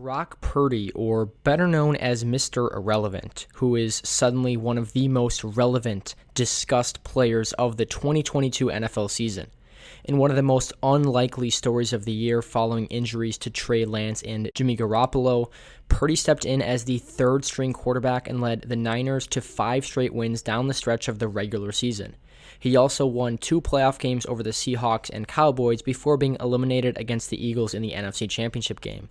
Brock Purdy, or better known as Mr. Irrelevant, who is suddenly one of the most relevant, discussed players of the 2022 NFL season. In one of the most unlikely stories of the year following injuries to Trey Lance and Jimmy Garoppolo, Purdy stepped in as the third-string quarterback and led the Niners to 5 straight wins down the stretch of the regular season. He also won 2 playoff games over the Seahawks and Cowboys before being eliminated against the Eagles in the NFC Championship game.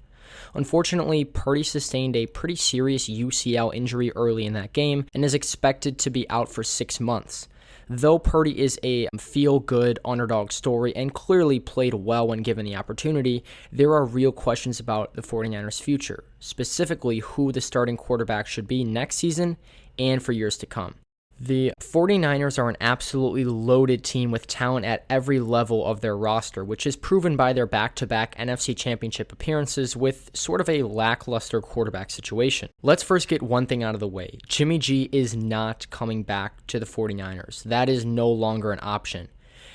Unfortunately, Purdy sustained a pretty serious UCL injury early in that game and is expected to be out for 6 months. Though Purdy is a feel-good underdog story and clearly played well when given the opportunity, there are real questions about the 49ers' future, specifically who the starting quarterback should be next season and for years to come. The 49ers are an absolutely loaded team with talent at every level of their roster, which is proven by their back-to-back NFC Championship appearances with sort of a lackluster quarterback situation. Let's first get one thing out of the way. Jimmy G is not coming back to the 49ers. That is no longer an option.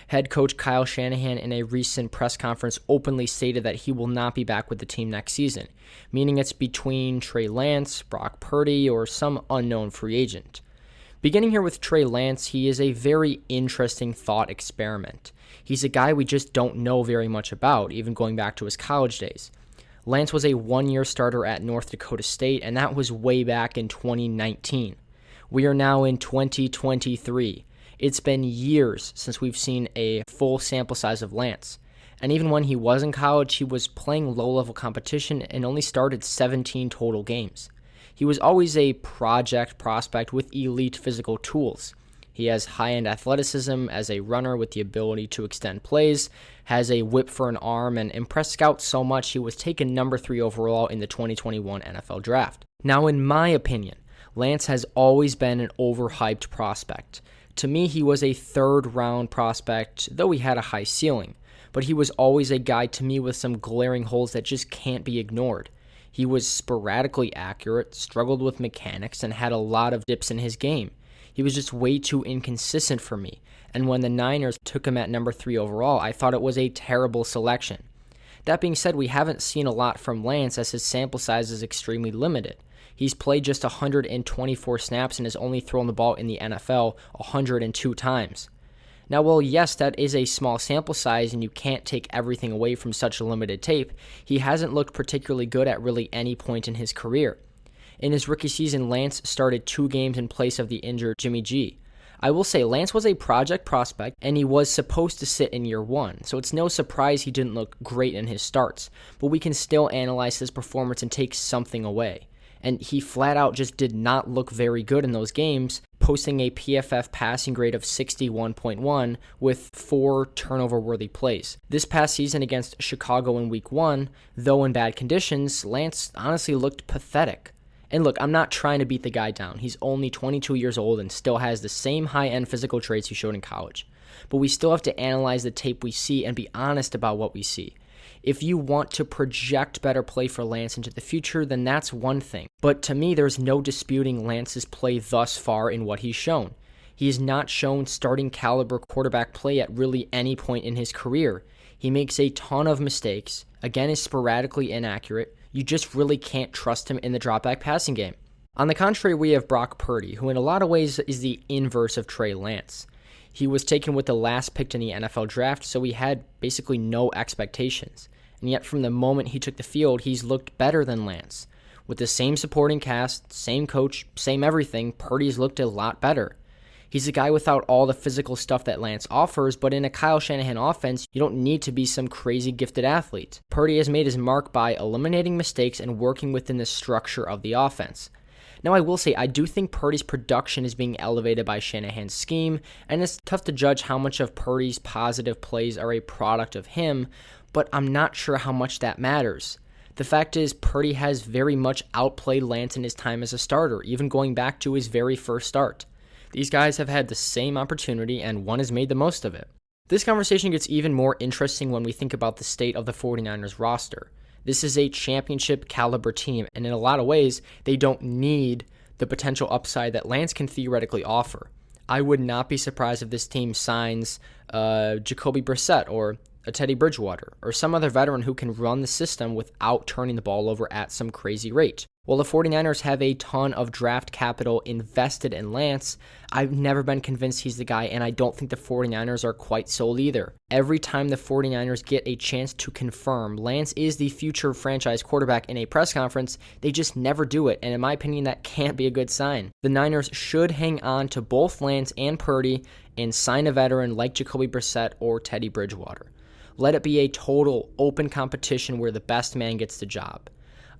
Head coach Kyle Shanahan in a recent press conference openly stated that he will not be back with the team next season, meaning it's between Trey Lance, Brock Purdy, or some unknown free agent. Beginning here with Trey Lance, he is a very interesting thought experiment. He's a guy we just don't know very much about, even going back to his college days. Lance was a 1-year starter at North Dakota State, and that was way back in 2019. We are now in 2023. It's been years since we've seen a full sample size of Lance. And even when he was in college, he was playing low-level competition and only started 17 total games. He was always a project prospect with elite physical tools. He has high-end athleticism as a runner with the ability to extend plays, has a whip for an arm, and impressed scouts so much he was taken number 3 overall in the 2021 NFL Draft. Now, in my opinion, Lance has always been an overhyped prospect. To me, he was a third-round prospect, though he had a high ceiling. But he was always a guy to me with some glaring holes that just can't be ignored. He was sporadically accurate, struggled with mechanics, and had a lot of dips in his game. He was just way too inconsistent for me, and when the Niners took him at number 3 overall, I thought it was a terrible selection. That being said, we haven't seen a lot from Lance as his sample size is extremely limited. He's played just 124 snaps and has only thrown the ball in the NFL 102 times. Now, while yes, that is a small sample size and you can't take everything away from such a limited tape, he hasn't looked particularly good at really any point in his career. In his rookie season, Lance started 2 games in place of the injured Jimmy G. I will say Lance was a project prospect and he was supposed to sit in year 1, so it's no surprise he didn't look great in his starts, but we can still analyze his performance and take something away. And he flat out just did not look very good in those games, posting a PFF passing grade of 61.1 with 4 turnover-worthy plays. This past season against Chicago in Week 1, though in bad conditions, Lance honestly looked pathetic. And look, I'm not trying to beat the guy down. He's only 22 years old and still has the same high-end physical traits he showed in college. But we still have to analyze the tape we see and be honest about what we see. If you want to project better play for Lance into the future, then that's one thing. But to me, there's no disputing Lance's play thus far in what he's shown. He has not shown starting caliber quarterback play at really any point in his career. He makes a ton of mistakes, again is sporadically inaccurate. You just really can't trust him in the dropback passing game. On the contrary, we have Brock Purdy, who in a lot of ways is the inverse of Trey Lance. He was taken with the last pick in the NFL Draft, so he had basically no expectations. And yet from the moment he took the field, he's looked better than Lance. With the same supporting cast, same coach, same everything, Purdy's looked a lot better. He's a guy without all the physical stuff that Lance offers, but in a Kyle Shanahan offense, you don't need to be some crazy gifted athlete. Purdy has made his mark by eliminating mistakes and working within the structure of the offense. Now, I will say, I do think Purdy's production is being elevated by Shanahan's scheme, and it's tough to judge how much of Purdy's positive plays are a product of him, but I'm not sure how much that matters. The fact is, Purdy has very much outplayed Lance in his time as a starter, even going back to his very first start. These guys have had the same opportunity, and one has made the most of it. This conversation gets even more interesting when we think about the state of the 49ers roster. This is a championship caliber team, and in a lot of ways, they don't need the potential upside that Lance can theoretically offer. I would not be surprised if this team signs Jacoby Brissett or a Teddy Bridgewater, or some other veteran who can run the system without turning the ball over at some crazy rate. While the 49ers have a ton of draft capital invested in Lance, I've never been convinced he's the guy, and I don't think the 49ers are quite sold either. Every time the 49ers get a chance to confirm Lance is the future franchise quarterback in a press conference, they just never do it, and in my opinion, that can't be a good sign. The Niners should hang on to both Lance and Purdy and sign a veteran like Jacoby Brissett or Teddy Bridgewater. Let it be a total open competition where the best man gets the job.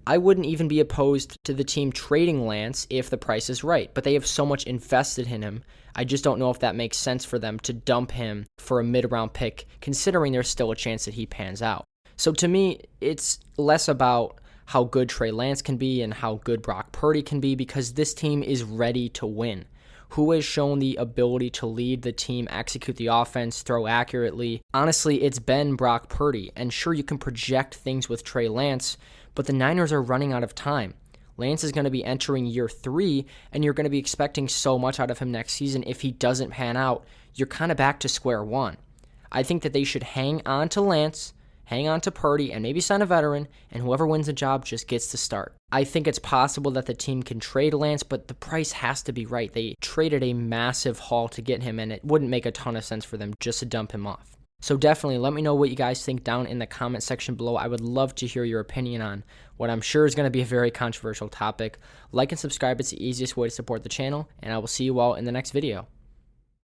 I wouldn't even be opposed to the team trading Lance if the price is right, but they have so much invested in him. I just don't know if that makes sense for them to dump him for a mid-round pick, considering there's still a chance that he pans out. So to me, it's less about how good Trey Lance can be and how good Brock Purdy can be, because this team is ready to win. Who has shown the ability to lead the team, execute the offense, throw accurately? Honestly, it's been Brock Purdy, and sure, you can project things with Trey Lance, but the Niners are running out of time. Lance is going to be entering year 3, and you're going to be expecting so much out of him next season. If he doesn't pan out, you're kind of back to square one. I think that they should hang on to Lance, hang on to Purdy, and maybe sign a veteran, and whoever wins the job just gets to start. I think it's possible that the team can trade Lance, but the price has to be right. They traded a massive haul to get him, and it wouldn't make a ton of sense for them just to dump him off. So definitely let me know what you guys think down in the comment section below. I would love to hear your opinion on what I'm sure is going to be a very controversial topic. Like and subscribe. It's the easiest way to support the channel, and I will see you all in the next video.